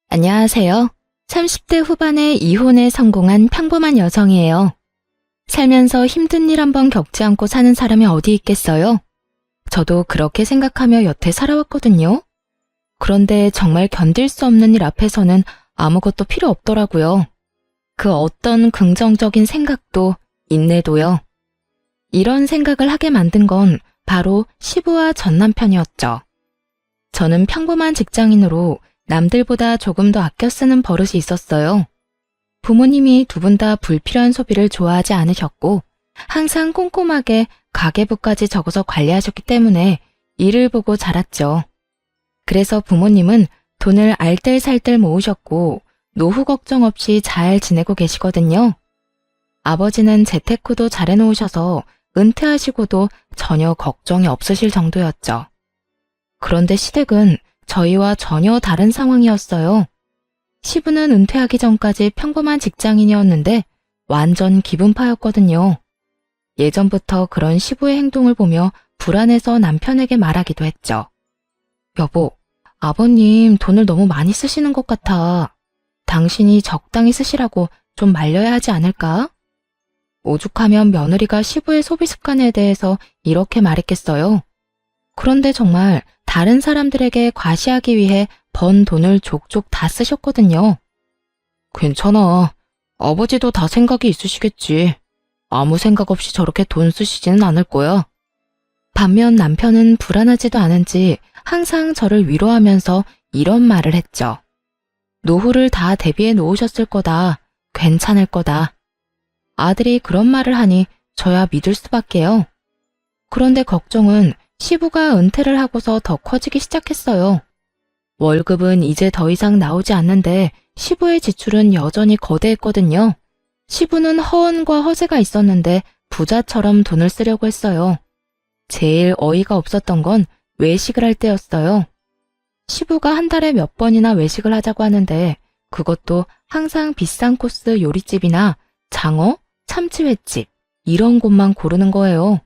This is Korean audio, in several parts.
안녕하세요. 30대 후반에 이혼에 성공한 평범한 여성이에요. 살면서 힘든 일 한번 겪지 않고 사는 사람이 어디 있겠어요? 저도 그렇게 생각하며 여태 살아왔거든요. 그런데 정말 견딜 수 없는 일 앞에서는 아무것도 필요 없더라고요. 그 어떤 긍정적인 생각도, 인내도요. 이런 생각을 하게 만든 건 바로 시부와 전 남편이었죠. 저는 평범한 직장인으로 남들보다 조금 더 아껴 쓰는 버릇이 있었어요. 부모님이 두 분 다 불필요한 소비를 좋아하지 않으셨고 항상 꼼꼼하게 가계부까지 적어서 관리하셨기 때문에 일을 보고 자랐죠. 그래서 부모님은 돈을 알뜰살뜰 모으셨고 노후 걱정 없이 잘 지내고 계시거든요. 아버지는 재테크도 잘 해놓으셔서 은퇴하시고도 전혀 걱정이 없으실 정도였죠. 그런데 시댁은 저희와 전혀 다른 상황이었어요. 시부는 은퇴하기 전까지 평범한 직장인이었는데 완전 기분파였거든요. 예전부터 그런 시부의 행동을 보며 불안해서 남편에게 말하기도 했죠. 여보, 아버님 돈을 너무 많이 쓰시는 것 같아. 당신이 적당히 쓰시라고 좀 말려야 하지 않을까? 오죽하면 며느리가 시부의 소비 습관에 대해서 이렇게 말했겠어요. 그런데 정말 다른 사람들에게 과시하기 위해 번 돈을 족족 다 쓰셨거든요. 괜찮아. 아버지도 다 생각이 있으시겠지. 아무 생각 없이 저렇게 돈 쓰시지는 않을 거야. 반면 남편은 불안하지도 않은지 항상 저를 위로하면서 이런 말을 했죠. 노후를 다 대비해 놓으셨을 거다. 괜찮을 거다. 아들이 그런 말을 하니 저야 믿을 수밖에요. 그런데 걱정은 시부가 은퇴를 하고서 더 커지기 시작했어요. 월급은 이제 더 이상 나오지 않는데 시부의 지출은 여전히 거대했거든요. 시부는 허언과 허세가 있었는데 부자처럼 돈을 쓰려고 했어요. 제일 어이가 없었던 건 외식을 할 때였어요. 시부가 한 달에 몇 번이나 외식을 하자고 하는데 그것도 항상 비싼 코스 요리집이나 장어, 참치횟집 이런 곳만 고르는 거예요.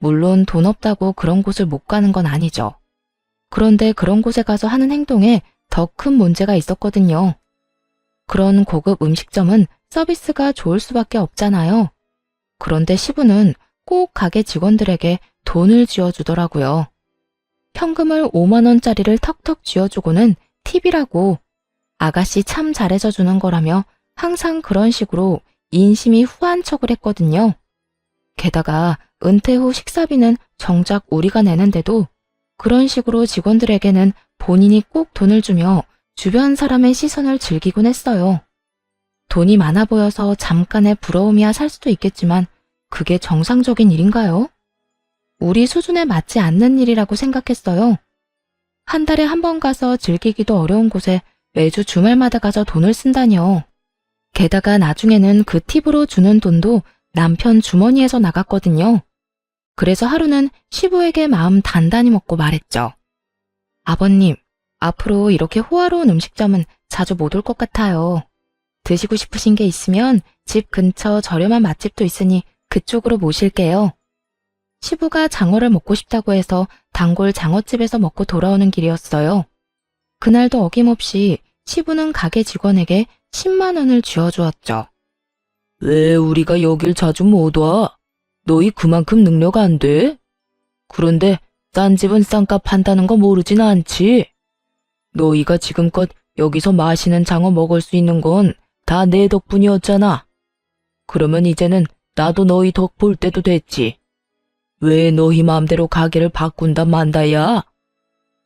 물론 돈 없다고 그런 곳을 못 가는 건 아니죠. 그런데 그런 곳에 가서 하는 행동에 더 큰 문제가 있었거든요. 그런 고급 음식점은 서비스가 좋을 수밖에 없잖아요. 그런데 시부는 꼭 가게 직원들에게 돈을 쥐어주더라고요. 현금을 5만 원짜리를 턱턱 쥐어주고는 팁이라고 아가씨 참 잘해줘 주는 거라며 항상 그런 식으로 인심이 후한 척을 했거든요. 게다가 은퇴 후 식사비는 정작 우리가 내는데도 그런 식으로 직원들에게는 본인이 꼭 돈을 주며 주변 사람의 시선을 즐기곤 했어요. 돈이 많아 보여서 잠깐의 부러움이야 살 수도 있겠지만 그게 정상적인 일인가요? 우리 수준에 맞지 않는 일이라고 생각했어요. 한 달에 한 번 가서 즐기기도 어려운 곳에 매주 주말마다 가서 돈을 쓴다뇨. 게다가 나중에는 그 팁으로 주는 돈도 남편 주머니에서 나갔거든요. 그래서 하루는 시부에게 마음 단단히 먹고 말했죠. 아버님, 앞으로 이렇게 호화로운 음식점은 자주 못 올 것 같아요. 드시고 싶으신 게 있으면 집 근처 저렴한 맛집도 있으니 그쪽으로 모실게요. 시부가 장어를 먹고 싶다고 해서 단골 장어집에서 먹고 돌아오는 길이었어요. 그날도 어김없이 시부는 가게 직원에게 10만 원을 쥐어주었죠. 왜 우리가 여길 자주 못 와? 너희 그만큼 능력 안 돼? 그런데 싼 집은 싼값 한다는 거 모르진 않지? 너희가 지금껏 여기서 맛있는 장어 먹을 수 있는 건 다 내 덕분이었잖아. 그러면 이제는 나도 너희 덕 볼 때도 됐지. 왜 너희 마음대로 가게를 바꾼다 만다야?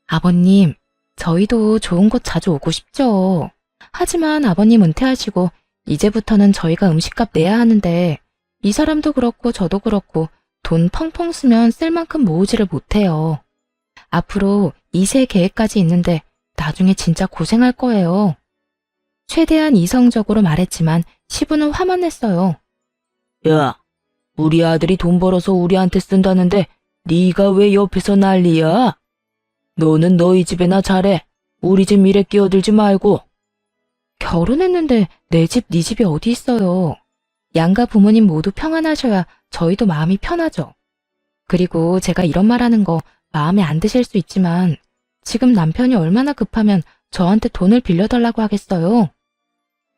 아버님, 저희도 좋은 곳 자주 오고 싶죠. 하지만 아버님 은퇴하시고 이제부터는 저희가 음식값 내야 하는데 이 사람도 그렇고 저도 그렇고 돈 펑펑 쓰면 쓸 만큼 모으지를 못해요. 앞으로 2세 계획까지 있는데 나중에 진짜 고생할 거예요. 최대한 이성적으로 말했지만 시부는 화만 냈어요. 야, 우리 아들이 돈 벌어서 우리한테 쓴다는데 네가 왜 옆에서 난리야? 너는 너희 집에나 잘해. 우리 집 일에 끼어들지 말고. 결혼했는데 내 집, 네 집이 어디 있어요. 양가 부모님 모두 평안하셔야 저희도 마음이 편하죠. 그리고 제가 이런 말하는 거 마음에 안 드실 수 있지만 지금 남편이 얼마나 급하면 저한테 돈을 빌려달라고 하겠어요?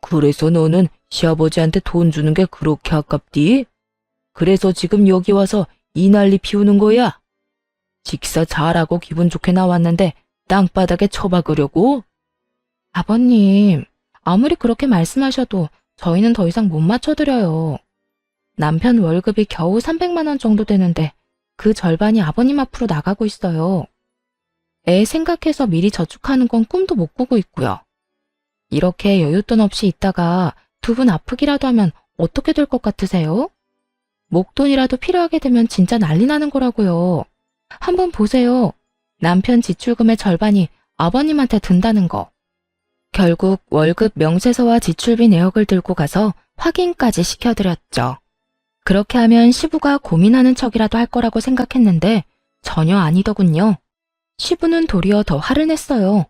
그래서 너는 시아버지한테 돈 주는 게 그렇게 아깝디? 그래서 지금 여기 와서 이 난리 피우는 거야? 식사 잘하고 기분 좋게 나왔는데 땅바닥에 처박으려고? 아버님, 아무리 그렇게 말씀하셔도 저희는 더 이상 못 맞춰드려요. 남편 월급이 겨우 300만 원 정도 되는데 그 절반이 아버님 앞으로 나가고 있어요. 애 생각해서 미리 저축하는 건 꿈도 못 꾸고 있고요. 이렇게 여윳돈 없이 있다가 두 분 아프기라도 하면 어떻게 될 것 같으세요? 목돈이라도 필요하게 되면 진짜 난리 나는 거라고요. 한번 보세요. 남편 지출금의 절반이 아버님한테 든다는 거. 결국 월급 명세서와 지출비 내역을 들고 가서 확인까지 시켜드렸죠. 그렇게 하면 시부가 고민하는 척이라도 할 거라고 생각했는데 전혀 아니더군요. 시부는 도리어 더 화를 냈어요.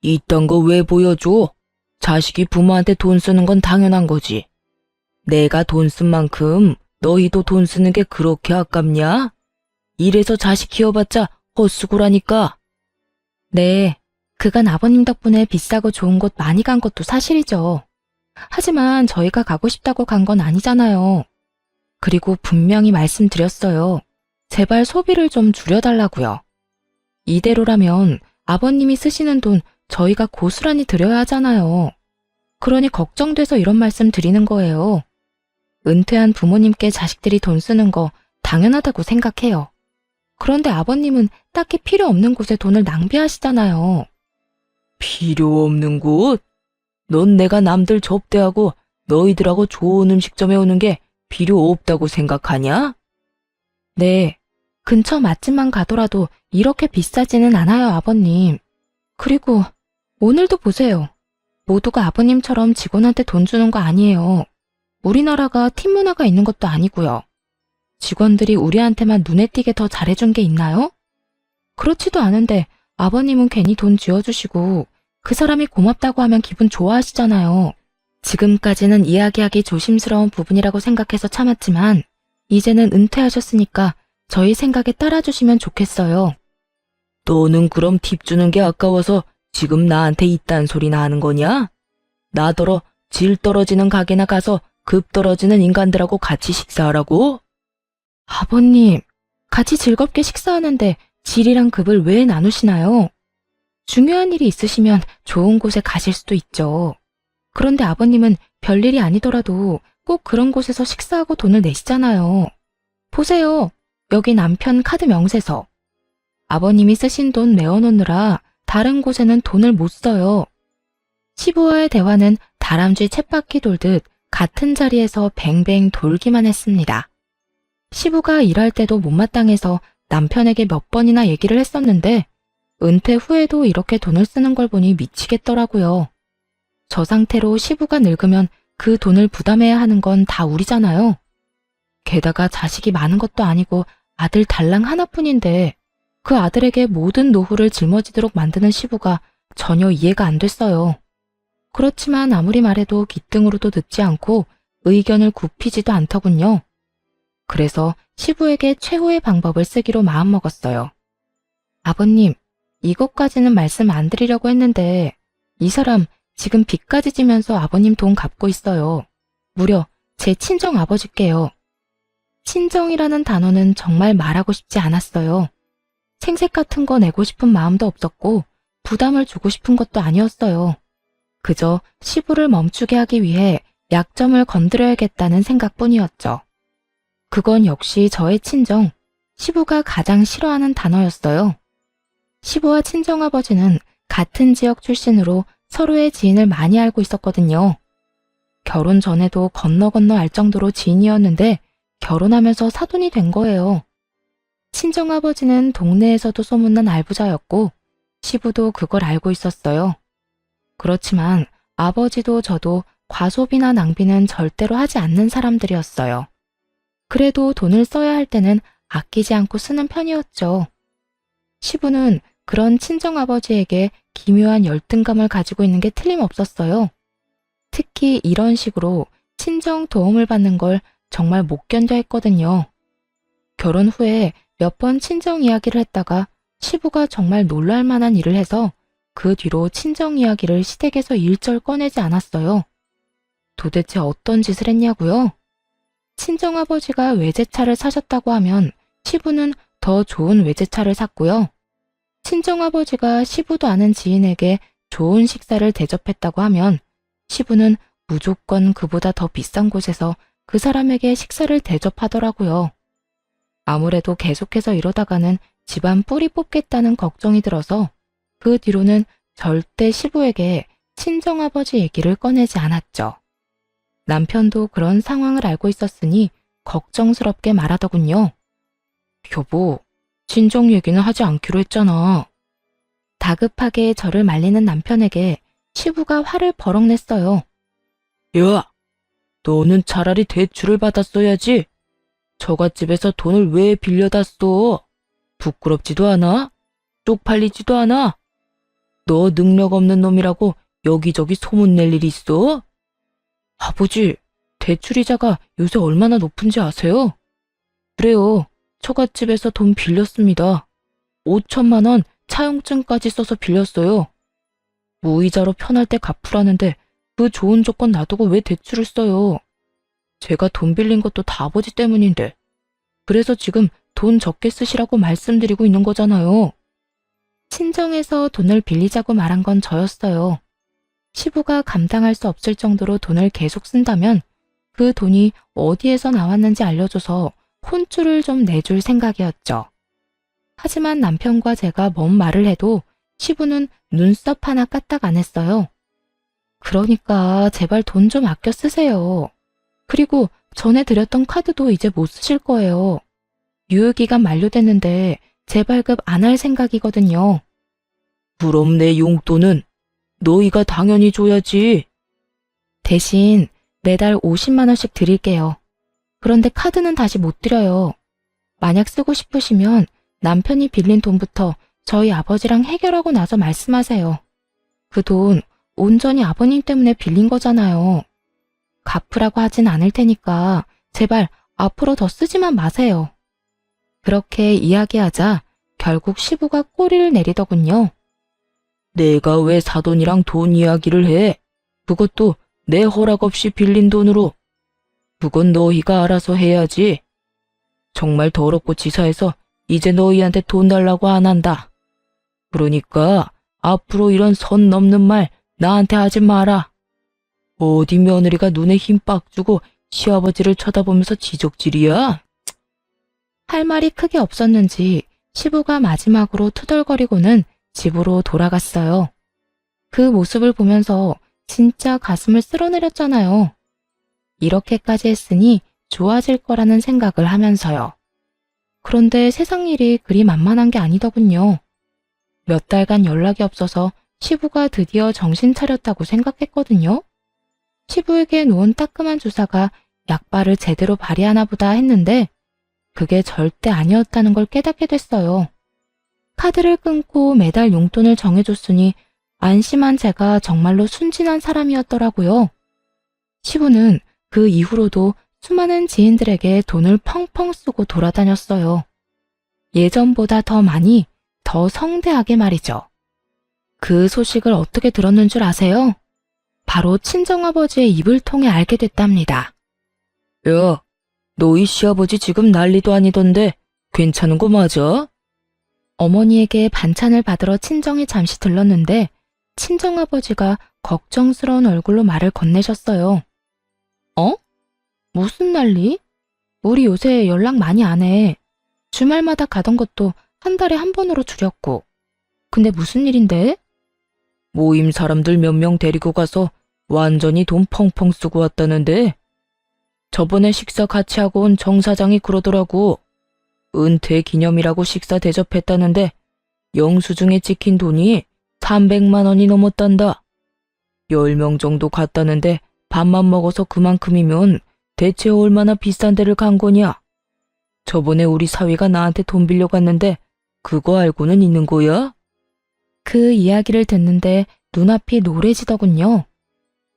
이딴 거 왜 보여줘? 자식이 부모한테 돈 쓰는 건 당연한 거지. 내가 돈 쓴 만큼 너희도 돈 쓰는 게 그렇게 아깝냐? 이래서 자식 키워봤자 헛수고라니까. 네, 그간 아버님 덕분에 비싸고 좋은 곳 많이 간 것도 사실이죠. 하지만 저희가 가고 싶다고 간 건 아니잖아요. 그리고 분명히 말씀드렸어요. 제발 소비를 좀 줄여달라고요. 이대로라면 아버님이 쓰시는 돈 저희가 고스란히 드려야 하잖아요. 그러니 걱정돼서 이런 말씀 드리는 거예요. 은퇴한 부모님께 자식들이 돈 쓰는 거 당연하다고 생각해요. 그런데 아버님은 딱히 필요 없는 곳에 돈을 낭비하시잖아요. 필요 없는 곳? 넌 내가 남들 접대하고 너희들하고 좋은 음식점에 오는 게 필요 없다고 생각하냐? 네, 근처 맛집만 가더라도 이렇게 비싸지는 않아요, 아버님. 그리고 오늘도 보세요. 모두가 아버님처럼 직원한테 돈 주는 거 아니에요. 우리나라가 팀 문화가 있는 것도 아니고요. 직원들이 우리한테만 눈에 띄게 더 잘해준 게 있나요? 그렇지도 않은데 아버님은 괜히 돈 쥐어주시고 그 사람이 고맙다고 하면 기분 좋아하시잖아요. 지금까지는 이야기하기 조심스러운 부분이라고 생각해서 참았지만 이제는 은퇴하셨으니까 저희 생각에 따라주시면 좋겠어요. 너는 그럼 팁 주는 게 아까워서 지금 나한테 이딴 소리나 하는 거냐? 나더러 질 떨어지는 가게나 가서 급 떨어지는 인간들하고 같이 식사하라고? 아버님, 같이 즐겁게 식사하는데 질이랑 급을 왜 나누시나요? 중요한 일이 있으시면 좋은 곳에 가실 수도 있죠. 그런데 아버님은 별일이 아니더라도 꼭 그런 곳에서 식사하고 돈을 내시잖아요. 보세요. 여기 남편 카드 명세서. 아버님이 쓰신 돈 메워놓느라 다른 곳에는 돈을 못 써요. 시부와의 대화는 다람쥐 쳇바퀴 돌듯 같은 자리에서 뱅뱅 돌기만 했습니다. 시부가 일할 때도 못마땅해서 남편에게 몇 번이나 얘기를 했었는데 은퇴 후에도 이렇게 돈을 쓰는 걸 보니 미치겠더라고요. 저 상태로 시부가 늙으면 그 돈을 부담해야 하는 건 다 우리잖아요. 게다가 자식이 많은 것도 아니고 아들 달랑 하나뿐인데 그 아들에게 모든 노후를 짊어지도록 만드는 시부가 전혀 이해가 안 됐어요. 그렇지만 아무리 말해도 기등으로도 듣지 않고 의견을 굽히지도 않더군요. 그래서 시부에게 최후의 방법을 쓰기로 마음먹었어요. 아버님, 이것까지는 말씀 안 드리려고 했는데 이 사람 지금 빚까지 지면서 아버님 돈 갚고 있어요. 무려 제 친정 아버지께요. 친정이라는 단어는 정말 말하고 싶지 않았어요. 생색 같은 거 내고 싶은 마음도 없었고 부담을 주고 싶은 것도 아니었어요. 그저 시부를 멈추게 하기 위해 약점을 건드려야겠다는 생각뿐이었죠. 그건 역시 저의 친정, 시부가 가장 싫어하는 단어였어요. 시부와 친정아버지는 같은 지역 출신으로 서로의 지인을 많이 알고 있었거든요. 결혼 전에도 건너 알 정도로 지인이었는데 결혼하면서 사돈이 된 거예요. 친정아버지는 동네에서도 소문난 알부자였고 시부도 그걸 알고 있었어요. 그렇지만 아버지도 저도 과소비나 낭비는 절대로 하지 않는 사람들이었어요. 그래도 돈을 써야 할 때는 아끼지 않고 쓰는 편이었죠. 시부는 그런 친정아버지에게 기묘한 열등감을 가지고 있는 게 틀림없었어요. 특히 이런 식으로 친정 도움을 받는 걸 정말 못 견뎌 했거든요. 결혼 후에 몇 번 친정 이야기를 했다가 시부가 정말 놀랄 만한 일을 해서 그 뒤로 친정 이야기를 시댁에서 일절 꺼내지 않았어요. 도대체 어떤 짓을 했냐고요? 친정아버지가 외제차를 사셨다고 하면 시부는 더 좋은 외제차를 샀고요. 친정아버지가 시부도 아는 지인에게 좋은 식사를 대접했다고 하면 시부는 무조건 그보다 더 비싼 곳에서 그 사람에게 식사를 대접하더라고요. 아무래도 계속해서 이러다가는 집안 뿌리 뽑겠다는 걱정이 들어서 그 뒤로는 절대 시부에게 친정아버지 얘기를 꺼내지 않았죠. 남편도 그런 상황을 알고 있었으니 걱정스럽게 말하더군요. 여보, 친정 얘기는 하지 않기로 했잖아. 다급하게 저를 말리는 남편에게 시부가 화를 버럭 냈어요. 야, 너는 차라리 대출을 받았어야지. 처갓집에서 돈을 왜 빌려다 써? 부끄럽지도 않아? 쪽팔리지도 않아? 너 능력 없는 놈이라고 여기저기 소문낼 일 있어? 아버지, 대출이자가 요새 얼마나 높은지 아세요? 그래요, 처갓집에서 돈 빌렸습니다. 5천만 원 차용증까지 써서 빌렸어요. 무이자로 편할 때 갚으라는데 그 좋은 조건 놔두고 왜 대출을 써요? 제가 돈 빌린 것도 다 아버지 때문인데. 그래서 지금 돈 적게 쓰시라고 말씀드리고 있는 거잖아요. 친정에서 돈을 빌리자고 말한 건 저였어요. 시부가 감당할 수 없을 정도로 돈을 계속 쓴다면 그 돈이 어디에서 나왔는지 알려줘서 혼쭐을 좀 내줄 생각이었죠. 하지만 남편과 제가 뭔 말을 해도 시부는 눈썹 하나 까딱 안 했어요. 그러니까 제발 돈 좀 아껴 쓰세요. 그리고 전에 드렸던 카드도 이제 못 쓰실 거예요. 유효기간 만료됐는데 재발급 안 할 생각이거든요. 그럼 내 용돈은 너희가 당연히 줘야지. 대신 매달 50만 원씩 드릴게요. 그런데 카드는 다시 못 드려요. 만약 쓰고 싶으시면 남편이 빌린 돈부터 저희 아버지랑 해결하고 나서 말씀하세요. 그 돈 온전히 아버님 때문에 빌린 거잖아요. 갚으라고 하진 않을 테니까 제발 앞으로 더 쓰지만 마세요. 그렇게 이야기하자 결국 시부가 꼬리를 내리더군요. 내가 왜 사돈이랑 돈 이야기를 해? 그것도 내 허락 없이 빌린 돈으로. 그건 너희가 알아서 해야지. 정말 더럽고 치사해서 이제 너희한테 돈 달라고 안 한다. 그러니까 앞으로 이런 선 넘는 말 나한테 하지 마라. 어디 며느리가 눈에 힘 빡 주고 시아버지를 쳐다보면서 지적질이야? 할 말이 크게 없었는지 시부가 마지막으로 투덜거리고는 집으로 돌아갔어요. 그 모습을 보면서 진짜 가슴을 쓸어내렸잖아요. 이렇게까지 했으니 좋아질 거라는 생각을 하면서요. 그런데 세상 일이 그리 만만한 게 아니더군요. 몇 달간 연락이 없어서 시부가 드디어 정신 차렸다고 생각했거든요. 시부에게 놓은 따끔한 주사가 약발을 제대로 발휘하나 보다 했는데 그게 절대 아니었다는 걸 깨닫게 됐어요. 카드를 끊고 매달 용돈을 정해줬으니 안심한 제가 정말로 순진한 사람이었더라고요. 시부는 그 이후로도 수많은 지인들에게 돈을 펑펑 쓰고 돌아다녔어요. 예전보다 더 많이, 더 성대하게 말이죠. 그 소식을 어떻게 들었는 줄 아세요? 바로 친정아버지의 입을 통해 알게 됐답니다. 야, 너희 시아버지 지금 난리도 아니던데 괜찮은 거 맞아? 어머니에게 반찬을 받으러 친정에 잠시 들렀는데 친정아버지가 걱정스러운 얼굴로 말을 건네셨어요. 어? 무슨 난리? 우리 요새 연락 많이 안 해. 주말마다 가던 것도 한 달에 한 번으로 줄였고. 근데 무슨 일인데? 모임 사람들 몇 명 데리고 가서 완전히 돈 펑펑 쓰고 왔다는데 저번에 식사 같이 하고 온 정 사장이 그러더라고. 은퇴 기념이라고 식사 대접했다는데 영수증에 찍힌 돈이 300만 원이 넘었단다. 10명 정도 갔다는데 밥만 먹어서 그만큼이면 대체 얼마나 비싼 데를 간 거냐? 저번에 우리 사위가 나한테 돈 빌려갔는데 그거 알고는 있는 거야? 그 이야기를 듣는데 눈앞이 노래지더군요.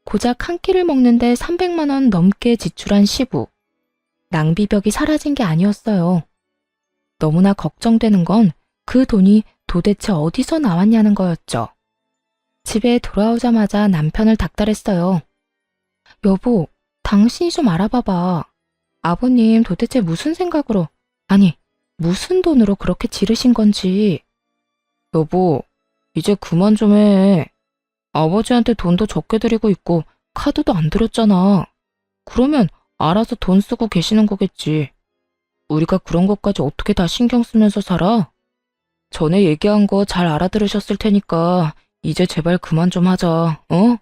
고작 한 끼를 먹는데 300만 원 넘게 지출한 시부. 낭비벽이 사라진 게 아니었어요. 너무나 걱정되는 건 그 돈이 도대체 어디서 나왔냐는 거였죠. 집에 돌아오자마자 남편을 닥달했어요. 여보, 당신이 좀 알아봐봐. 아버님 도대체 무슨 생각으로, 아니, 무슨 돈으로 그렇게 지르신 건지. 여보, 이제 그만 좀 해. 아버지한테 돈도 적게 드리고 있고 카드도 안 드렸잖아. 그러면 알아서 돈 쓰고 계시는 거겠지. 우리가 그런 것까지 어떻게 다 신경 쓰면서 살아? 전에 얘기한 거 잘 알아들으셨을 테니까 이제 제발 그만 좀 하자, 어?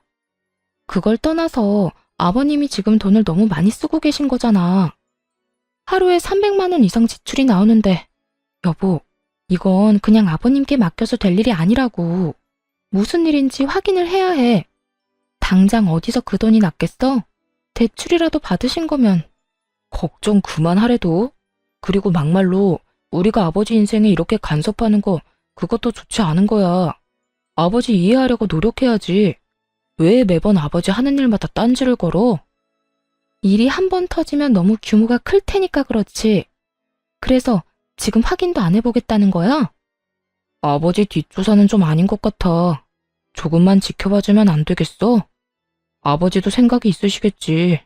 그걸 떠나서 아버님이 지금 돈을 너무 많이 쓰고 계신 거잖아. 하루에 300만 원 이상 지출이 나오는데, 여보, 이건 그냥 아버님께 맡겨서 될 일이 아니라고. 무슨 일인지 확인을 해야 해. 당장 어디서 그 돈이 났겠어? 대출이라도 받으신 거면. 걱정 그만하래도. 그리고 막말로 우리가 아버지 인생에 이렇게 간섭하는 거 그것도 좋지 않은 거야. 아버지 이해하려고 노력해야지. 왜 매번 아버지 하는 일마다 딴지를 걸어? 일이 한 번 터지면 너무 규모가 클 테니까 그렇지. 그래서 지금 확인도 안 해보겠다는 거야? 아버지 뒷조사는 좀 아닌 것 같아. 조금만 지켜봐주면 안 되겠어? 아버지도 생각이 있으시겠지.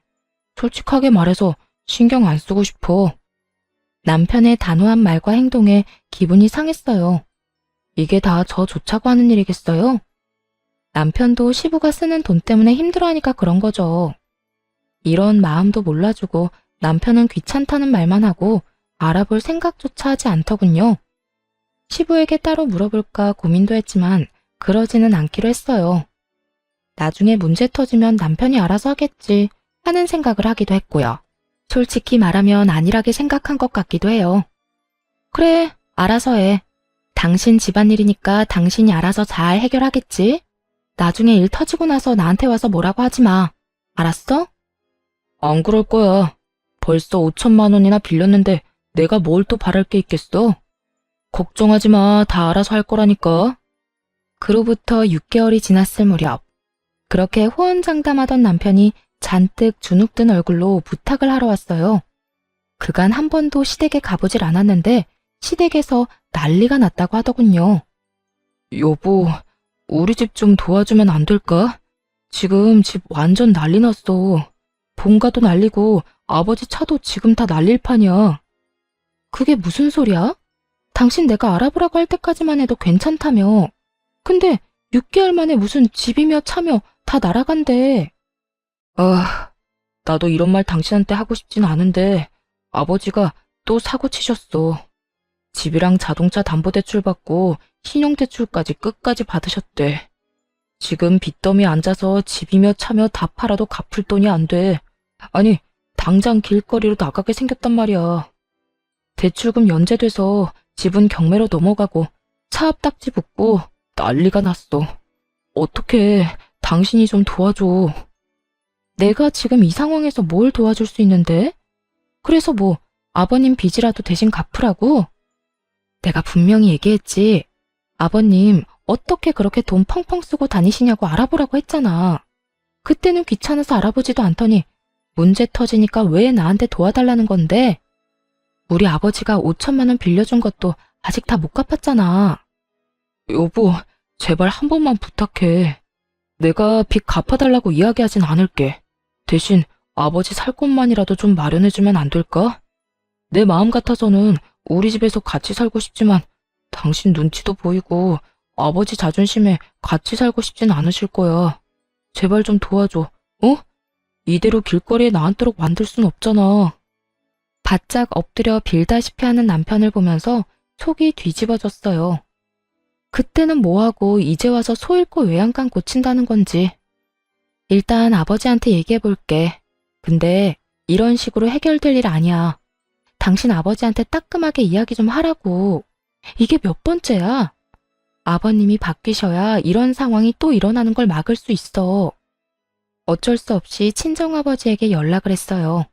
솔직하게 말해서 신경 안 쓰고 싶어. 남편의 단호한 말과 행동에 기분이 상했어요. 이게 다 저 좋자고 하는 일이겠어요? 남편도 시부가 쓰는 돈 때문에 힘들어하니까 그런 거죠. 이런 마음도 몰라주고 남편은 귀찮다는 말만 하고 알아볼 생각조차 하지 않더군요. 시부에게 따로 물어볼까 고민도 했지만 그러지는 않기로 했어요. 나중에 문제 터지면 남편이 알아서 하겠지 하는 생각을 하기도 했고요. 솔직히 말하면 안일하게 생각한 것 같기도 해요. 그래, 알아서 해. 당신 집안일이니까 당신이 알아서 잘 해결하겠지? 나중에 일 터지고 나서 나한테 와서 뭐라고 하지 마. 알았어? 안 그럴 거야. 벌써 5천만 원이나 빌렸는데 내가 뭘 또 바랄 게 있겠어? 걱정하지 마. 다 알아서 할 거라니까. 그로부터 6개월이 지났을 무렵, 그렇게 호언장담하던 남편이 잔뜩 주눅든 얼굴로 부탁을 하러 왔어요. 그간 한 번도 시댁에 가보질 않았는데 시댁에서 난리가 났다고 하더군요. 여보, 우리 집 좀 도와주면 안 될까? 지금 집 완전 난리 났어. 본가도 난리고 아버지 차도 지금 다 날릴 판이야. 그게 무슨 소리야? 당신 내가 알아보라고 할 때까지만 해도 괜찮다며. 근데 6개월 만에 무슨 집이며 차며 다 날아간대. 아, 나도 이런 말 당신한테 하고 싶진 않은데 아버지가 또 사고 치셨어. 집이랑 자동차 담보대출 받고 신용대출까지 끝까지 받으셨대. 지금 빚더미 앉아서 집이며 차며 다 팔아도 갚을 돈이 안 돼. 아니, 당장 길거리로 나가게 생겼단 말이야. 대출금 연체돼서 집은 경매로 넘어가고 차 앞딱지 붙고 난리가 났어. 어떡해, 당신이 좀 도와줘. 내가 지금 이 상황에서 뭘 도와줄 수 있는데? 그래서 뭐 아버님 빚이라도 대신 갚으라고? 내가 분명히 얘기했지. 아버님 어떻게 그렇게 돈 펑펑 쓰고 다니시냐고 알아보라고 했잖아. 그때는 귀찮아서 알아보지도 않더니 문제 터지니까 왜 나한테 도와달라는 건데? 우리 아버지가 5천만 원 빌려준 것도 아직 다 못 갚았잖아. 여보, 제발 한 번만 부탁해. 내가 빚 갚아달라고 이야기하진 않을게. 대신 아버지 살 곳만이라도 좀 마련해주면 안 될까? 내 마음 같아서는 우리 집에서 같이 살고 싶지만 당신 눈치도 보이고 아버지 자존심에 같이 살고 싶진 않으실 거야. 제발 좀 도와줘, 어? 이대로 길거리에 나앉도록 만들 순 없잖아. 바짝 엎드려 빌다시피 하는 남편을 보면서 속이 뒤집어졌어요. 그때는 뭐하고 이제 와서 소 잃고 외양간 고친다는 건지. 일단 아버지한테 얘기해 볼게. 근데 이런 식으로 해결될 일 아니야. 당신 아버지한테 따끔하게 이야기 좀 하라고. 이게 몇 번째야? 아버님이 바뀌셔야 이런 상황이 또 일어나는 걸 막을 수 있어. 어쩔 수 없이 친정아버지에게 연락을 했어요.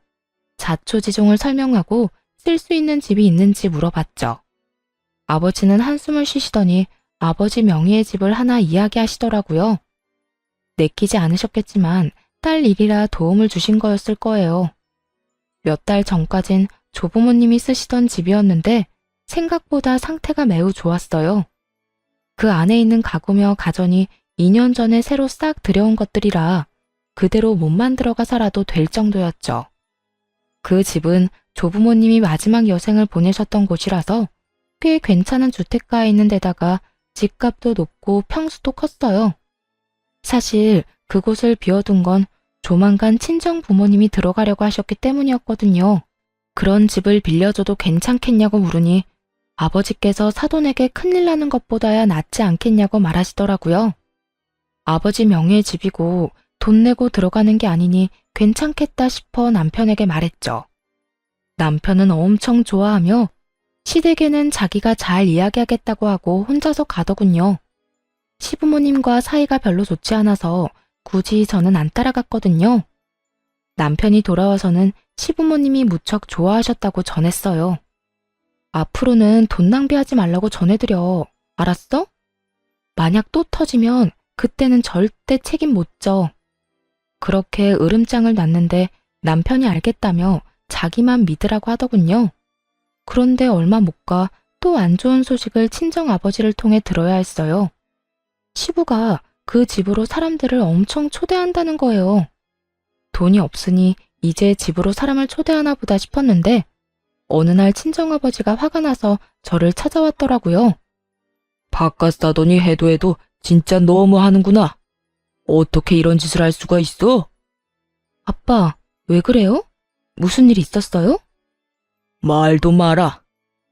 자초지종을 설명하고 쓸 수 있는 집이 있는지 물어봤죠. 아버지는 한숨을 쉬시더니 아버지 명의의 집을 하나 이야기하시더라고요. 내키지 않으셨겠지만 딸 일이라 도움을 주신 거였을 거예요. 몇 달 전까진 조부모님이 쓰시던 집이었는데 생각보다 상태가 매우 좋았어요. 그 안에 있는 가구며 가전이 2년 전에 새로 싹 들여온 것들이라 그대로 몸만 들어가 살아도 될 정도였죠. 그 집은 조부모님이 마지막 여생을 보내셨던 곳이라서 꽤 괜찮은 주택가에 있는 데다가 집값도 높고 평수도 컸어요. 사실 그곳을 비워둔 건 조만간 친정 부모님이 들어가려고 하셨기 때문이었거든요. 그런 집을 빌려줘도 괜찮겠냐고 물으니 아버지께서 사돈에게 큰일 나는 것보다야 낫지 않겠냐고 말하시더라고요. 아버지 명의의 집이고 돈 내고 들어가는 게 아니니 괜찮겠다 싶어 남편에게 말했죠. 남편은 엄청 좋아하며 시댁에는 자기가 잘 이야기하겠다고 하고 혼자서 가더군요. 시부모님과 사이가 별로 좋지 않아서 굳이 저는 안 따라갔거든요. 남편이 돌아와서는 시부모님이 무척 좋아하셨다고 전했어요. 앞으로는 돈 낭비하지 말라고 전해드려. 알았어? 만약 또 터지면 그때는 절대 책임 못 져. 그렇게 으름장을 놨는데 남편이 알겠다며 자기만 믿으라고 하더군요. 그런데 얼마 못 가 또 안 좋은 소식을 친정 아버지를 통해 들어야 했어요. 시부가 그 집으로 사람들을 엄청 초대한다는 거예요. 돈이 없으니 이제 집으로 사람을 초대하나 보다 싶었는데 어느 날 친정아버지가 화가 나서 저를 찾아왔더라고요. 바깥 사돈이 해도 진짜 너무 하는구나. 어떻게 이런 짓을 할 수가 있어? 아빠, 왜 그래요? 무슨 일 있었어요? 말도 마라.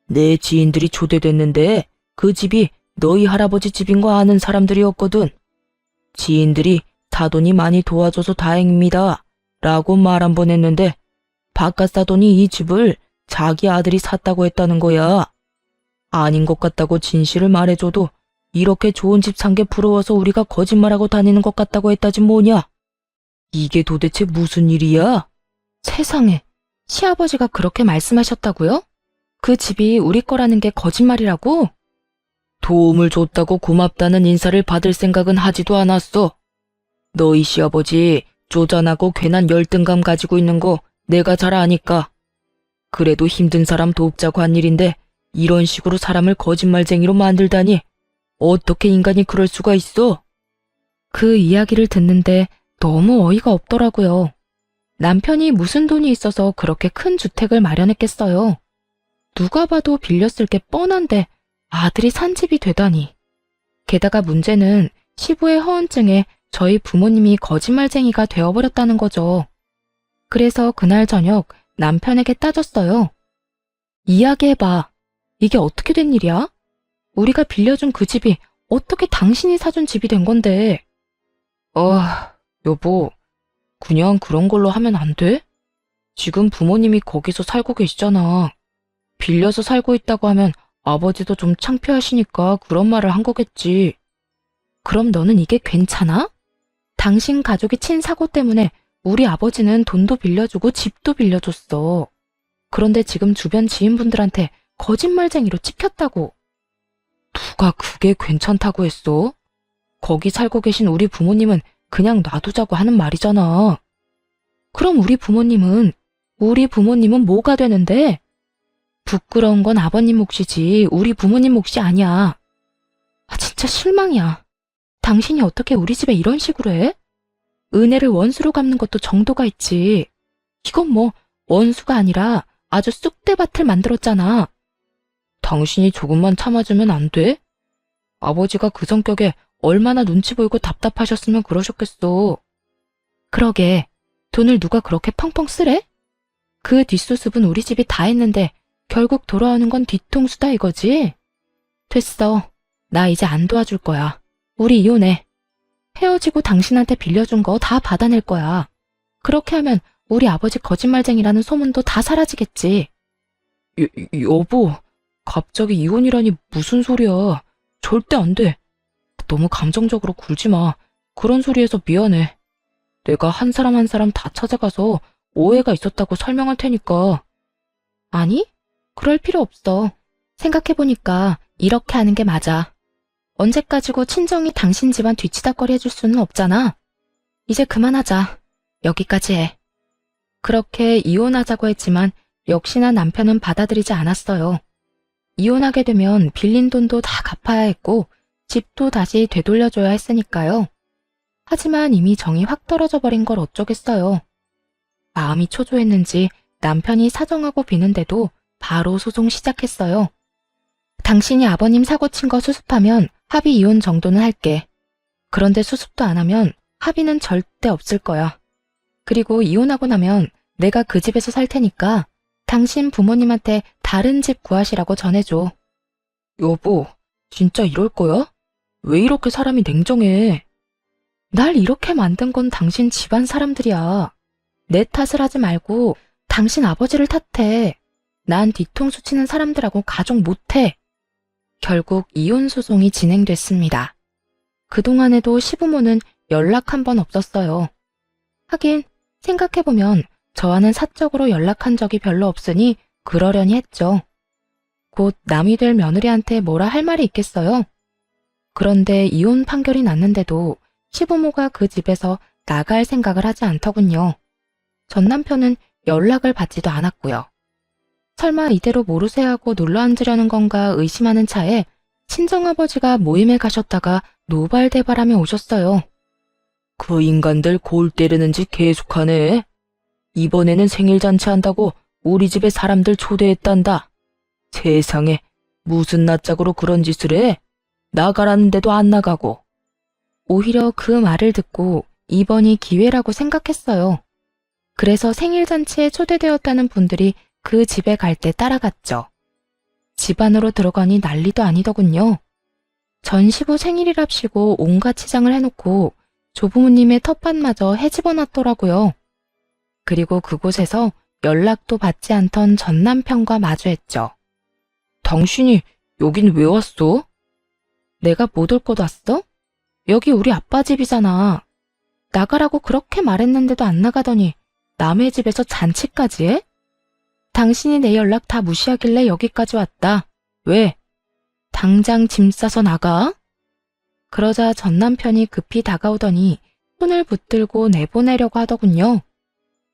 내 지인들이 초대됐는데 그 집이 너희 할아버지 집인 거 아는 사람들이었거든. 지인들이 사돈이 많이 도와줘서 다행입니다. 라고 말 한 번 했는데 바깥 사돈이 이 집을 자기 아들이 샀다고 했다는 거야. 아닌 것 같다고 진실을 말해줘도 이렇게 좋은 집 산 게 부러워서 우리가 거짓말하고 다니는 것 같다고 했다지 뭐냐. 이게 도대체 무슨 일이야? 세상에, 시아버지가 그렇게 말씀하셨다고요? 그 집이 우리 거라는 게 거짓말이라고? 도움을 줬다고 고맙다는 인사를 받을 생각은 하지도 않았어. 너희 시아버지 쪼잔하고 괜한 열등감 가지고 있는 거 내가 잘 아니까. 그래도 힘든 사람 돕자고 한 일인데 이런 식으로 사람을 거짓말쟁이로 만들다니 어떻게 인간이 그럴 수가 있어? 그 이야기를 듣는데 너무 어이가 없더라고요. 남편이 무슨 돈이 있어서 그렇게 큰 주택을 마련했겠어요. 누가 봐도 빌렸을 게 뻔한데 아들이 산 집이 되다니. 게다가 문제는 시부의 허언증에 저희 부모님이 거짓말쟁이가 되어버렸다는 거죠. 그래서 그날 저녁 남편에게 따졌어요. 이야기해봐. 이게 어떻게 된 일이야? 우리가 빌려준 그 집이 어떻게 당신이 사준 집이 된 건데? 여보, 그냥 그런 걸로 하면 안 돼? 지금 부모님이 거기서 살고 계시잖아. 빌려서 살고 있다고 하면 아버지도 좀 창피하시니까 그런 말을 한 거겠지. 그럼 너는 이게 괜찮아? 당신 가족이 친 사고 때문에 우리 아버지는 돈도 빌려주고 집도 빌려줬어. 그런데 지금 주변 지인분들한테 거짓말쟁이로 찍혔다고. 누가 그게 괜찮다고 했어? 거기 살고 계신 우리 부모님은 그냥 놔두자고 하는 말이잖아. 그럼 우리 부모님은 뭐가 되는데? 부끄러운 건 아버님 몫이지 우리 부모님 몫이 아니야. 진짜 실망이야. 당신이 어떻게 우리 집에 이런 식으로 해? 은혜를 원수로 갚는 것도 정도가 있지. 이건 뭐 원수가 아니라 아주 쑥대밭을 만들었잖아. 당신이 조금만 참아주면 안 돼? 아버지가 그 성격에 얼마나 눈치 보이고 답답하셨으면 그러셨겠어. 그러게, 돈을 누가 그렇게 펑펑 쓰래? 그 뒷수습은 우리 집이 다 했는데 결국 돌아오는 건 뒤통수다 이거지? 됐어. 나 이제 안 도와줄 거야. 우리 이혼해. 헤어지고 당신한테 빌려준 거 다 받아낼 거야. 그렇게 하면 우리 아버지 거짓말쟁이라는 소문도 다 사라지겠지. 여보, 갑자기 이혼이라니 무슨 소리야. 절대 안 돼. 너무 감정적으로 굴지 마. 그런 소리해서 미안해. 내가 한 사람 한 사람 다 찾아가서 오해가 있었다고 설명할 테니까. 아니, 그럴 필요 없어. 생각해보니까 이렇게 하는 게 맞아. 언제까지고 친정이 당신 집안 뒤치다꺼리 해줄 수는 없잖아. 이제 그만하자. 여기까지 해. 그렇게 이혼하자고 했지만 역시나 남편은 받아들이지 않았어요. 이혼하게 되면 빌린 돈도 다 갚아야 했고 집도 다시 되돌려줘야 했으니까요. 하지만 이미 정이 확 떨어져 버린 걸 어쩌겠어요. 마음이 초조했는지 남편이 사정하고 비는데도 바로 소송 시작했어요. 당신이 아버님 사고 친 거 수습하면 합의 이혼 정도는 할게. 그런데 수습도 안 하면 합의는 절대 없을 거야. 그리고 이혼하고 나면 내가 그 집에서 살 테니까 당신 부모님한테 다른 집 구하시라고 전해줘. 여보, 진짜 이럴 거야? 왜 이렇게 사람이 냉정해? 날 이렇게 만든 건 당신 집안 사람들이야. 내 탓을 하지 말고 당신 아버지를 탓해. 난 뒤통수 치는 사람들하고 가족 못해. 결국 이혼 소송이 진행됐습니다. 그동안에도 시부모는 연락 한 번 없었어요. 하긴 생각해보면 저와는 사적으로 연락한 적이 별로 없으니 그러려니 했죠. 곧 남이 될 며느리한테 뭐라 할 말이 있겠어요? 그런데 이혼 판결이 났는데도 시부모가 그 집에서 나갈 생각을 하지 않더군요. 전 남편은 연락을 받지도 않았고요. 설마 이대로 모르쇠 하고 놀러 앉으려는 건가 의심하는 차에 친정아버지가 모임에 가셨다가 노발대발하며 오셨어요. 그 인간들 골 때리는 짓 계속하네. 이번에는 생일잔치 한다고 우리 집에 사람들 초대했단다. 세상에, 무슨 낯짝으로 그런 짓을 해? 나가라는데도 안 나가고. 오히려 그 말을 듣고 이번이 기회라고 생각했어요. 그래서 생일잔치에 초대되었다는 분들이 그 집에 갈 때 따라갔죠. 집 안으로 들어가니 난리도 아니더군요. 전 시부 생일이랍시고 온갖 치장을 해놓고 조부모님의 텃밭마저 헤집어놨더라고요. 그리고 그곳에서 연락도 받지 않던 전 남편과 마주했죠. 당신이 여긴 왜 왔어? 내가 못 올 곳 왔어? 여기 우리 아빠 집이잖아. 나가라고 그렇게 말했는데도 안 나가더니 남의 집에서 잔치까지 해? 당신이 내 연락 다 무시하길래 여기까지 왔다. 왜? 당장 짐 싸서 나가? 그러자 전 남편이 급히 다가오더니 손을 붙들고 내보내려고 하더군요.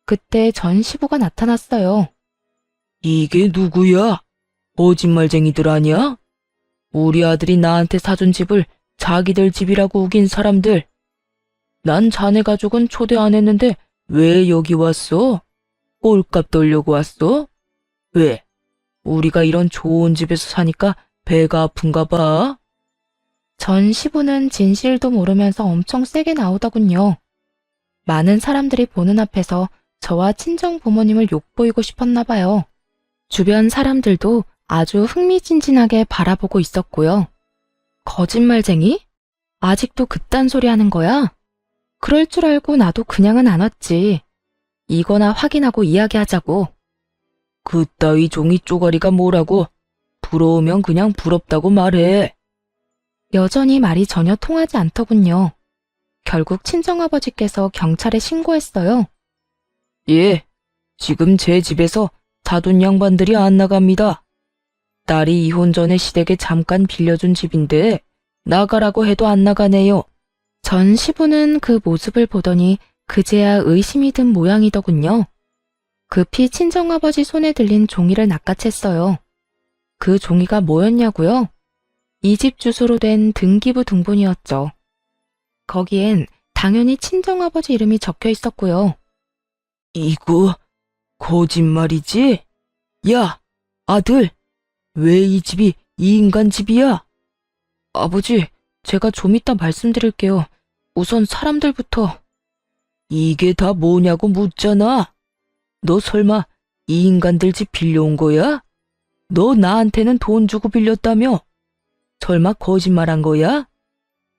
그때 전 시부가 나타났어요. 이게 누구야? 거짓말쟁이들 아니야? 우리 아들이 나한테 사준 집을 자기들 집이라고 우긴 사람들. 난 자네 가족은 초대 안 했는데 왜 여기 왔어? 꼴값 떨려고 왔어? 왜? 우리가 이런 좋은 집에서 사니까 배가 아픈가 봐? 전 시부는 진실도 모르면서 엄청 세게 나오더군요. 많은 사람들이 보는 앞에서 저와 친정 부모님을 욕보이고 싶었나 봐요. 주변 사람들도 아주 흥미진진하게 바라보고 있었고요. 거짓말쟁이? 아직도 그딴 소리 하는 거야? 그럴 줄 알고 나도 그냥은 안 왔지. 이거나 확인하고 이야기하자고. 그따위 종이 쪼가리가 뭐라고? 부러우면 그냥 부럽다고 말해. 여전히 말이 전혀 통하지 않더군요. 결국 친정아버지께서 경찰에 신고했어요. 예, 지금 제 집에서 사돈 양반들이 안 나갑니다. 딸이 이혼 전에 시댁에 잠깐 빌려준 집인데 나가라고 해도 안 나가네요. 전 시부는 그 모습을 보더니 그제야 의심이 든 모양이더군요. 급히 친정아버지 손에 들린 종이를 낚아챘어요. 그 종이가 뭐였냐고요? 이 집 주소로 된 등기부 등본이었죠. 거기엔 당연히 친정아버지 이름이 적혀 있었고요. 이거 거짓말이지? 야, 아들, 왜 이 집이 이 인간 집이야? 아버지, 제가 좀 이따 말씀드릴게요. 우선 사람들부터. 이게 다 뭐냐고 묻잖아. 너 설마 이 인간들 집 빌려온 거야? 너 나한테는 돈 주고 빌렸다며? 설마 거짓말한 거야?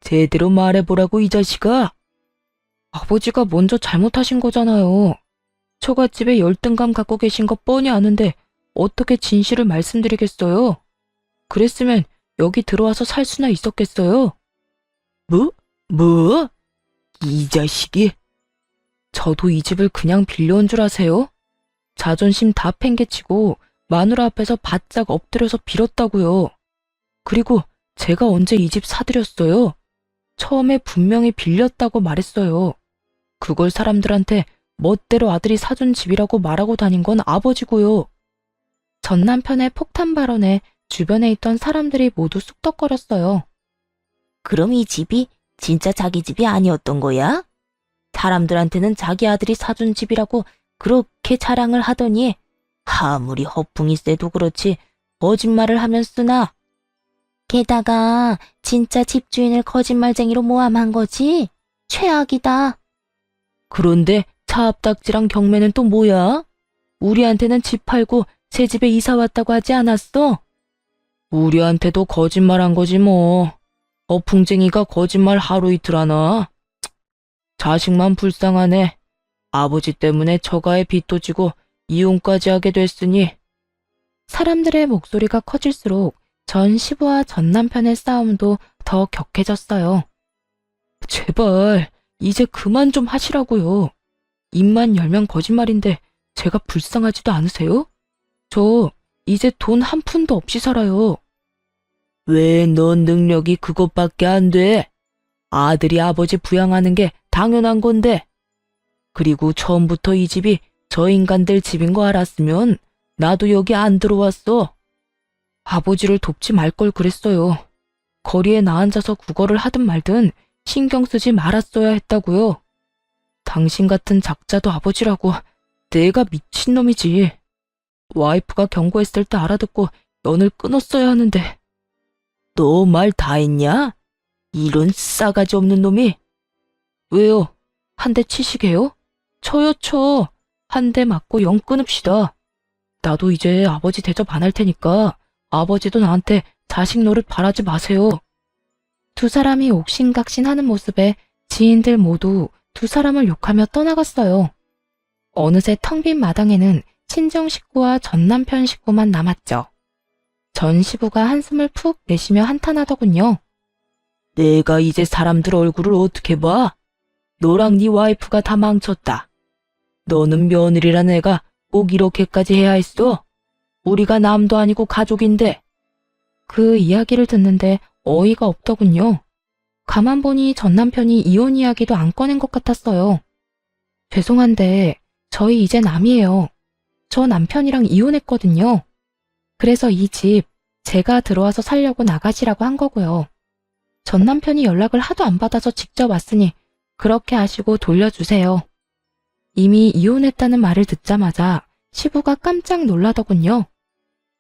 제대로 말해보라고 이 자식아. 아버지가 먼저 잘못하신 거잖아요. 처갓집에 열등감 갖고 계신 거 뻔히 아는데 어떻게 진실을 말씀드리겠어요? 그랬으면 여기 들어와서 살 수나 있었겠어요? 뭐? 이 자식이? 저도 이 집을 그냥 빌려온 줄 아세요? 자존심 다 팽개치고 마누라 앞에서 바짝 엎드려서 빌었다고요. 그리고 제가 언제 이 집 사드렸어요? 처음에 분명히 빌렸다고 말했어요. 그걸 사람들한테 멋대로 아들이 사준 집이라고 말하고 다닌 건 아버지고요. 전 남편의 폭탄 발언에 주변에 있던 사람들이 모두 쑥덕거렸어요. 그럼 이 집이 진짜 자기 집이 아니었던 거야? 사람들한테는 자기 아들이 사준 집이라고 그렇게 자랑을 하더니 아무리 허풍이 세도 그렇지 거짓말을 하면 쓰나? 게다가 진짜 집주인을 거짓말쟁이로 모함한 거지? 최악이다. 그런데 차압딱지랑 경매는 또 뭐야? 우리한테는 집 팔고 새 집에 이사 왔다고 하지 않았어? 우리한테도 거짓말한 거지 뭐. 허풍쟁이가 거짓말 하루 이틀 하나? 자식만 불쌍하네. 아버지 때문에 처가에 빚도 지고 이혼까지 하게 됐으니. 사람들의 목소리가 커질수록 전 시부와 전 남편의 싸움도 더 격해졌어요. 제발 이제 그만 좀 하시라고요. 입만 열면 거짓말인데 제가 불쌍하지도 않으세요? 저 이제 돈 한 푼도 없이 살아요. 왜 넌 능력이 그것밖에 안 돼? 아들이 아버지 부양하는 게 당연한 건데. 그리고 처음부터 이 집이 저 인간들 집인 거 알았으면 나도 여기 안 들어왔어. 아버지를 돕지 말 걸 그랬어요. 거리에 나앉아서 구걸을 하든 말든 신경 쓰지 말았어야 했다고요. 당신 같은 작자도 아버지라고. 내가 미친놈이지. 와이프가 경고했을 때 알아듣고 연을 끊었어야 하는데. 너 말 다 했냐? 이런 싸가지 없는 놈이. 왜요? 한 대 치시게요? 쳐요 쳐. 한 대 맞고 영 끊읍시다. 나도 이제 아버지 대접 안 할 테니까 아버지도 나한테 자식 노릇 바라지 마세요. 두 사람이 옥신각신하는 모습에 지인들 모두 두 사람을 욕하며 떠나갔어요. 어느새 텅 빈 마당에는 친정 식구와 전 남편 식구만 남았죠. 전 시부가 한숨을 푹 내쉬며 한탄하더군요. 내가 이제 사람들 얼굴을 어떻게 봐? 너랑 네 와이프가 다 망쳤다. 너는 며느리란 애가 꼭 이렇게까지 해야 했어? 우리가 남도 아니고 가족인데. 그 이야기를 듣는데 어이가 없더군요. 가만 보니 전 남편이 이혼 이야기도 안 꺼낸 것 같았어요. 죄송한데 저희 이제 남이에요. 저 남편이랑 이혼했거든요. 그래서 이 집 제가 들어와서 살려고 나가시라고 한 거고요. 전 남편이 연락을 하도 안 받아서 직접 왔으니 그렇게 하시고 돌려주세요. 이미 이혼했다는 말을 듣자마자 시부가 깜짝 놀라더군요.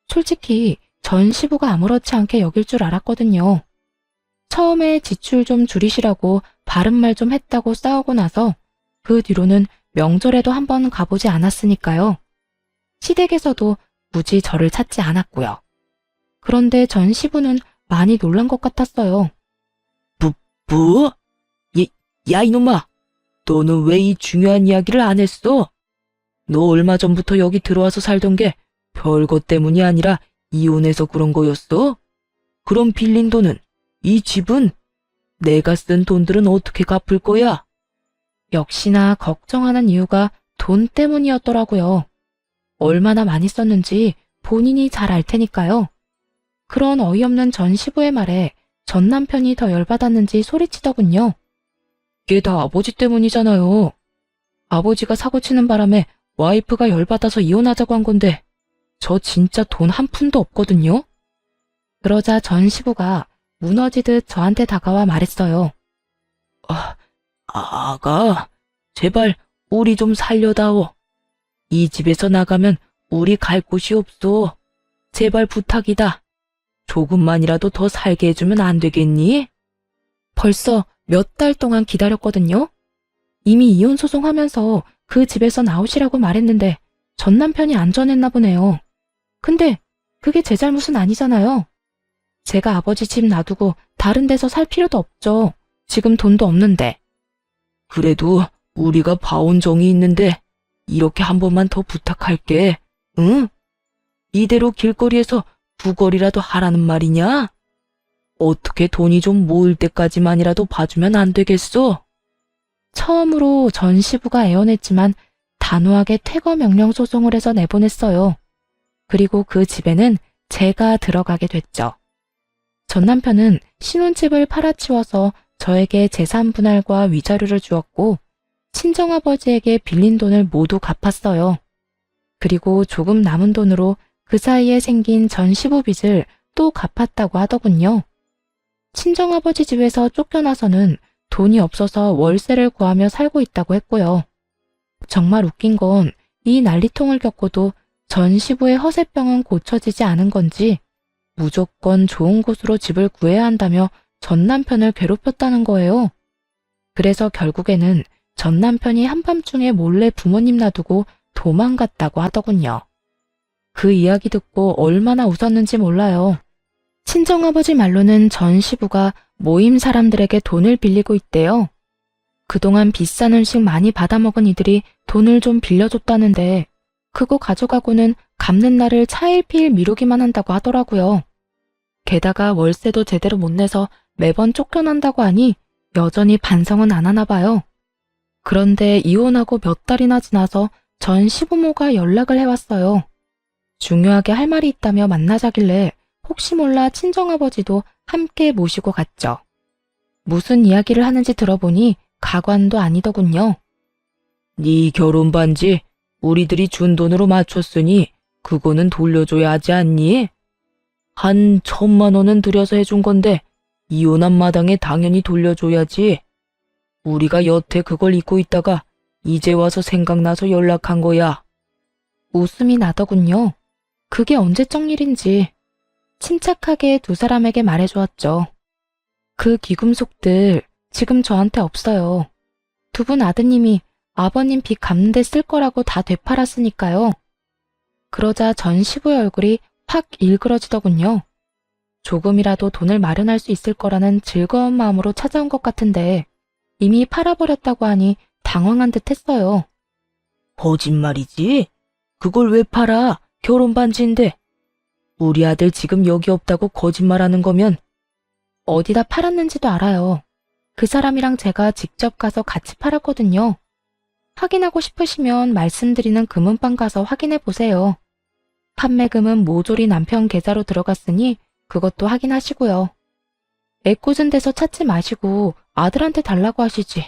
솔직히 전 시부가 아무렇지 않게 여길 줄 알았거든요. 처음에 지출 좀 줄이시라고 바른말 좀 했다고 싸우고 나서 그 뒤로는 명절에도 한번 가보지 않았으니까요. 시댁에서도 굳이 저를 찾지 않았고요. 그런데 전 시부는 많이 놀란 것 같았어요. 뭐? 야 이놈아, 너는 왜 이 중요한 이야기를 안 했어? 너 얼마 전부터 여기 들어와서 살던 게 별것 때문이 아니라 이혼해서 그런 거였어? 그럼 빌린 돈은, 이 집은, 내가 쓴 돈들은 어떻게 갚을 거야? 역시나 걱정하는 이유가 돈 때문이었더라고요. 얼마나 많이 썼는지 본인이 잘 알 테니까요. 그런 어이없는 전 시부의 말에 전 남편이 더 열받았는지 소리치더군요. 이게 다 아버지 때문이잖아요. 아버지가 사고치는 바람에 와이프가 열받아서 이혼하자고 한 건데 저 진짜 돈 한 푼도 없거든요. 그러자 전 시부가 무너지듯 저한테 다가와 말했어요. 아가, 제발 우리 좀 살려다오. 이 집에서 나가면 우리 갈 곳이 없어. 제발 부탁이다. 조금만이라도 더 살게 해주면 안 되겠니? 벌써 몇 달 동안 기다렸거든요. 이미 이혼 소송하면서 그 집에서 나오시라고 말했는데 전 남편이 안 전했나 보네요. 근데 그게 제 잘못은 아니잖아요. 제가 아버지 집 놔두고 다른 데서 살 필요도 없죠. 지금 돈도 없는데. 그래도 우리가 봐온 정이 있는데 이렇게 한 번만 더 부탁할게. 응? 이대로 길거리에서 구걸이라도 하라는 말이냐? 어떻게 돈이 좀 모일 때까지만이라도 봐주면 안 되겠어? 처음으로 전 시부가 애원했지만 단호하게 퇴거 명령 소송을 해서 내보냈어요. 그리고 그 집에는 제가 들어가게 됐죠. 전 남편은 신혼집을 팔아치워서 저에게 재산 분할과 위자료를 주었고 친정아버지에게 빌린 돈을 모두 갚았어요. 그리고 조금 남은 돈으로 그 사이에 생긴 전 시부 빚을 또 갚았다고 하더군요. 친정아버지 집에서 쫓겨나서는 돈이 없어서 월세를 구하며 살고 있다고 했고요. 정말 웃긴 건 이 난리통을 겪고도 전 시부의 허세병은 고쳐지지 않은 건지 무조건 좋은 곳으로 집을 구해야 한다며 전 남편을 괴롭혔다는 거예요. 그래서 결국에는 전 남편이 한밤중에 몰래 부모님 놔두고 도망갔다고 하더군요. 그 이야기 듣고 얼마나 웃었는지 몰라요. 친정아버지 말로는 전 시부가 모임 사람들에게 돈을 빌리고 있대요. 그동안 비싼 음식 많이 받아먹은 이들이 돈을 좀 빌려줬다는데 그거 가져가고는 갚는 날을 차일피일 미루기만 한다고 하더라고요. 게다가 월세도 제대로 못 내서 매번 쫓겨난다고 하니 여전히 반성은 안 하나 봐요. 그런데 이혼하고 몇 달이나 지나서 전 시부모가 연락을 해왔어요. 중요하게 할 말이 있다며 만나자길래 혹시 몰라 친정아버지도 함께 모시고 갔죠. 무슨 이야기를 하는지 들어보니 가관도 아니더군요. 네 결혼 반지 우리들이 준 돈으로 맞췄으니 그거는 돌려줘야 하지 않니? 한 1,000만 원은 들여서 해준 건데 이혼한 마당에 당연히 돌려줘야지. 우리가 여태 그걸 잊고 있다가 이제 와서 생각나서 연락한 거야. 웃음이 나더군요. 그게 언제적 일인지 침착하게 두 사람에게 말해주었죠. 그 귀금속들 지금 저한테 없어요. 두 분 아드님이 아버님 빚 갚는 데 쓸 거라고 다 되팔았으니까요. 그러자 전 시부의 얼굴이 확 일그러지더군요. 조금이라도 돈을 마련할 수 있을 거라는 즐거운 마음으로 찾아온 것 같은데 이미 팔아버렸다고 하니 당황한 듯 했어요. 거짓말이지? 그걸 왜 팔아? 결혼 반지인데. 우리 아들 지금 여기 없다고 거짓말하는 거면 어디다 팔았는지도 알아요. 그 사람이랑 제가 직접 가서 같이 팔았거든요. 확인하고 싶으시면 말씀드리는 금은방 가서 확인해 보세요. 판매금은 모조리 남편 계좌로 들어갔으니 그것도 확인하시고요. 애꿎은 데서 찾지 마시고 아들한테 달라고 하시지.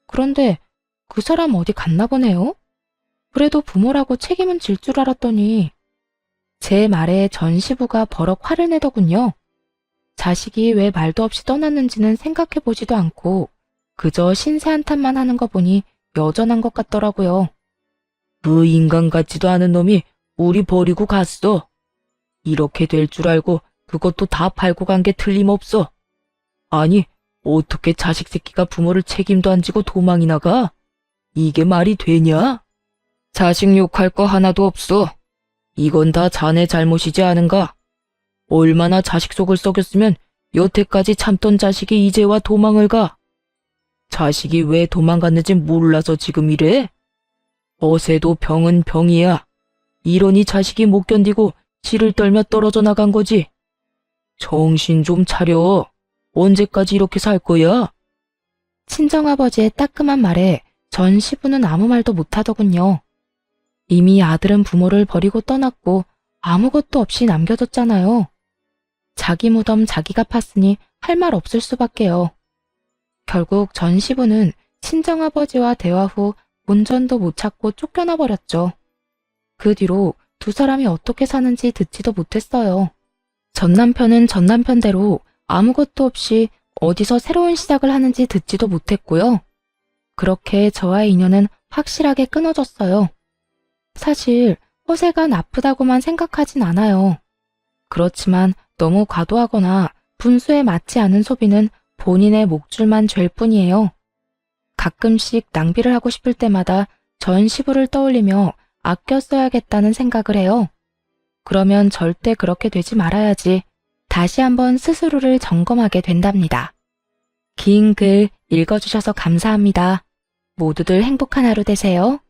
그런데 그 사람 어디 갔나 보네요? 그래도 부모라고 책임은 질 줄 알았더니 제 말에 전 시부가 버럭 화를 내더군요. 자식이 왜 말도 없이 떠났는지는 생각해 보지도 않고 그저 신세 한탄만 하는 거 보니 여전한 것 같더라고요. 그 인간 같지도 않은 놈이 우리 버리고 갔어. 이렇게 될 줄 알고 그것도 다 팔고 간 게 틀림없어. 아니, 어떻게 자식 새끼가 부모를 책임도 안 지고 도망이 나가? 이게 말이 되냐? 자식 욕할 거 하나도 없어. 이건 다 자네 잘못이지 않은가? 얼마나 자식 속을 썩였으면 여태까지 참던 자식이 이제 와 도망을 가? 자식이 왜 도망갔는지 몰라서 지금 이래? 어세도 병은 병이야. 이러니 자식이 못 견디고 치를 떨며 떨어져 나간 거지. 정신 좀 차려. 언제까지 이렇게 살 거야? 친정아버지의 따끔한 말에 전 시부는 아무 말도 못하더군요. 이미 아들은 부모를 버리고 떠났고 아무것도 없이 남겨뒀잖아요. 자기 무덤 자기가 팠으니 할 말 없을 수밖에요. 결국 전 시부는 친정아버지와 대화 후 본전도 못 찾고 쫓겨나 버렸죠. 그 뒤로 두 사람이 어떻게 사는지 듣지도 못했어요. 전 남편은 전 남편대로 아무것도 없이 어디서 새로운 시작을 하는지 듣지도 못했고요. 그렇게 저와의 인연은 확실하게 끊어졌어요. 사실 허세가 나쁘다고만 생각하진 않아요. 그렇지만 너무 과도하거나 분수에 맞지 않은 소비는 본인의 목줄만 죄일 뿐이에요. 가끔씩 낭비를 하고 싶을 때마다 전 시부를 떠올리며 아껴 써야겠다는 생각을 해요. 그러면 절대 그렇게 되지 말아야지 다시 한번 스스로를 점검하게 된답니다. 긴 글 읽어주셔서 감사합니다. 모두들 행복한 하루 되세요.